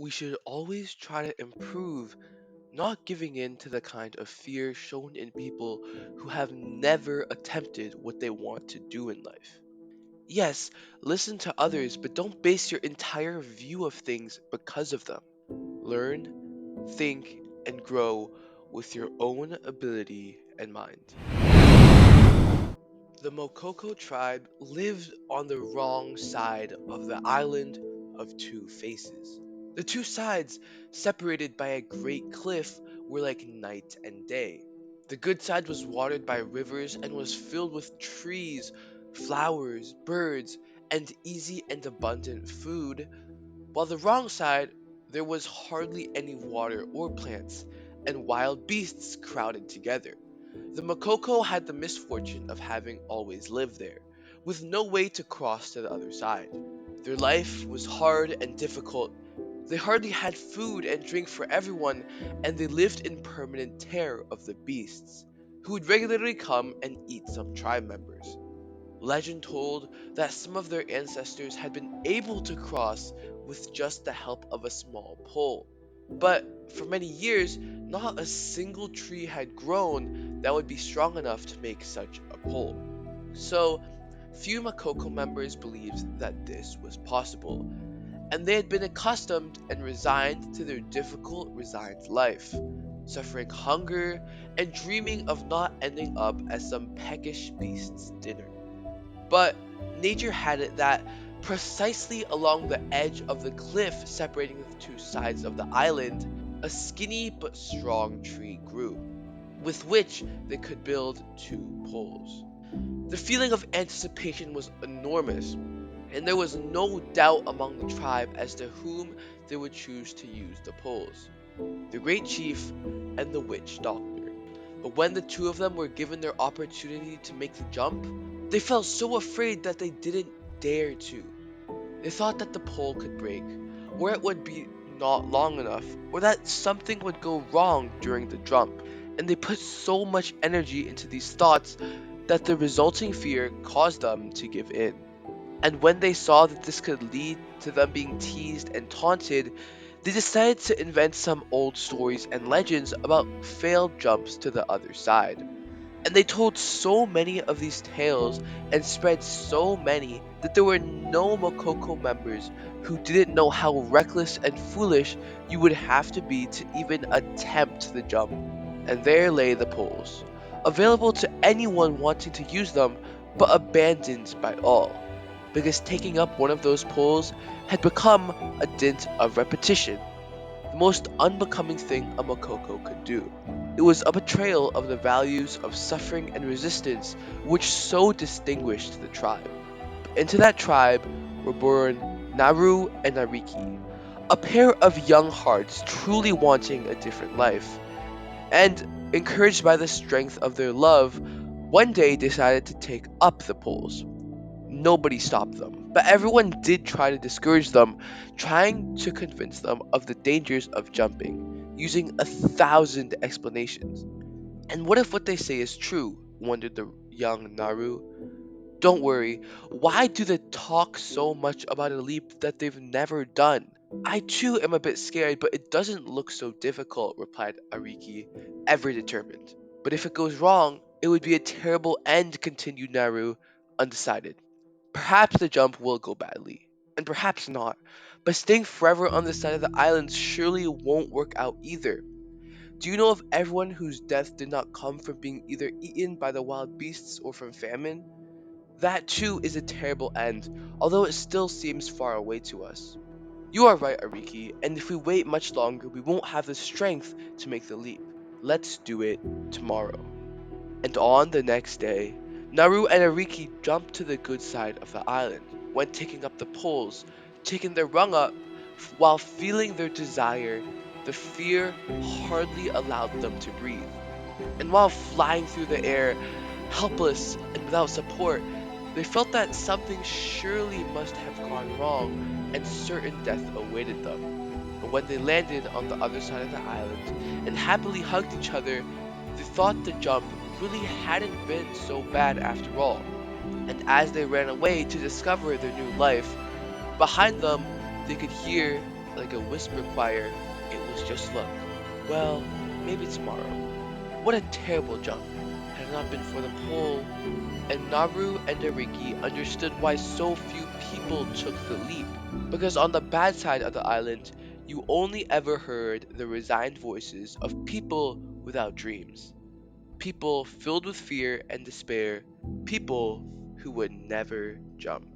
We should always try to improve, not giving in to the kind of fear shown in people who have never attempted what they want to do in life. Yes, listen to others, but don't base your entire view of things because of them. Learn, think, and grow with your own ability and mind. The Mokoko tribe lived on the wrong side of the island of two faces. The two sides, separated by a great cliff, were like night and day. The good side was watered by rivers and was filled with trees, flowers, birds, and easy and abundant food, while the wrong side, there was hardly any water or plants, and wild beasts crowded together. The Makoko had the misfortune of having always lived there, with no way to cross to the other side. Their life was hard and difficult. They hardly had food and drink for everyone, and they lived in permanent terror of the beasts, who would regularly come and eat some tribe members. Legend told that some of their ancestors had been able to cross with just the help of a small pole. But for many years, not a single tree had grown that would be strong enough to make such a pole. So, few Makoko members believed that this was possible, and they had been accustomed and resigned to their difficult, resigned life, suffering hunger and dreaming of not ending up as some peckish beast's dinner. But nature had it that precisely along the edge of the cliff separating the two sides of the island, a skinny but strong tree grew, with which they could build two poles. The feeling of anticipation was enormous, and there was no doubt among the tribe as to whom they would choose to use the poles, the great chief and the witch doctor. But when the two of them were given their opportunity to make the jump, they felt so afraid that they didn't dare to. They thought that the pole could break, or it would be not long enough, or that something would go wrong during the jump, and they put so much energy into these thoughts that the resulting fear caused them to give in. And when they saw that this could lead to them being teased and taunted, they decided to invent some old stories and legends about failed jumps to the other side. And they told so many of these tales and spread so many that there were no Mokoko members who didn't know how reckless and foolish you would have to be to even attempt the jump. And there lay the poles, available to anyone wanting to use them, but abandoned by all, because taking up one of those poles had become a dint of repetition, the most unbecoming thing a Makoko could do. It was a betrayal of the values of suffering and resistance which so distinguished the tribe. Into that tribe were born Naru and Nariki, a pair of young hearts truly wanting a different life, and, encouraged by the strength of their love, one day decided to take up the poles. Nobody stopped them, but everyone did try to discourage them, trying to convince them of the dangers of jumping, using 1,000 explanations. And what if what they say is true? Wondered the young Naru. Don't worry, why do they talk so much about a leap that they've never done? I too am a bit scared, but it doesn't look so difficult, replied Ariki, ever determined. But if it goes wrong, it would be a terrible end, continued Naru, undecided. Perhaps the jump will go badly, and perhaps not, but staying forever on the side of the island surely won't work out either. Do you know of everyone whose death did not come from being either eaten by the wild beasts or from famine? That too is a terrible end, although it still seems far away to us. You are right, Ariki, and if we wait much longer, we won't have the strength to make the leap. Let's do it tomorrow. And on the next day, Naru and Ariki jumped to the good side of the island, when taking up the poles, taking their rung up, while feeling their desire, the fear hardly allowed them to breathe. And while flying through the air, helpless and without support, they felt that something surely must have gone wrong and certain death awaited them. But when they landed on the other side of the island and happily hugged each other, they thought the jump really hadn't been so bad after all. And as they ran away to discover their new life, behind them they could hear a like a whisper choir, it was just luck. Well, maybe tomorrow. What a terrible jump. Had it not been for the pole. And Naru and Ariki understood why so few people took the leap. Because on the bad side of the island, you only ever heard the resigned voices of people without dreams. People filled with fear and despair. People who would never jump.